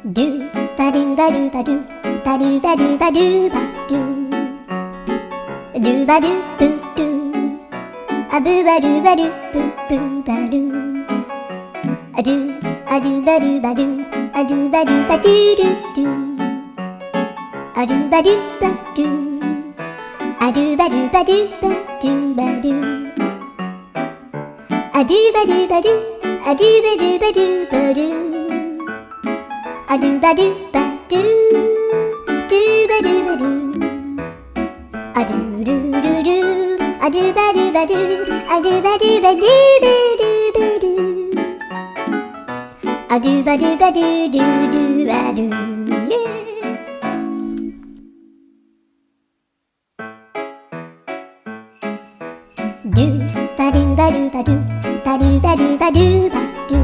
ドゥバドゥバドゥバドゥバドゥバドゥバドゥバドゥドゥバドゥブドゥアブバドゥバドゥブブバドゥアドゥアドゥバドゥバドゥアドゥバドゥバドゥドゥドゥアドゥバドゥバドゥアドゥバドゥバドゥバドゥバドゥアドゥバドゥバドゥアドゥバドゥバドゥバドゥアドゥバドゥバドゥドゥバドゥバドゥアドゥルルルアドゥバドゥバドゥアドゥバドゥバドゥバドゥバドゥアドゥバドゥバドゥドゥドゥバドゥ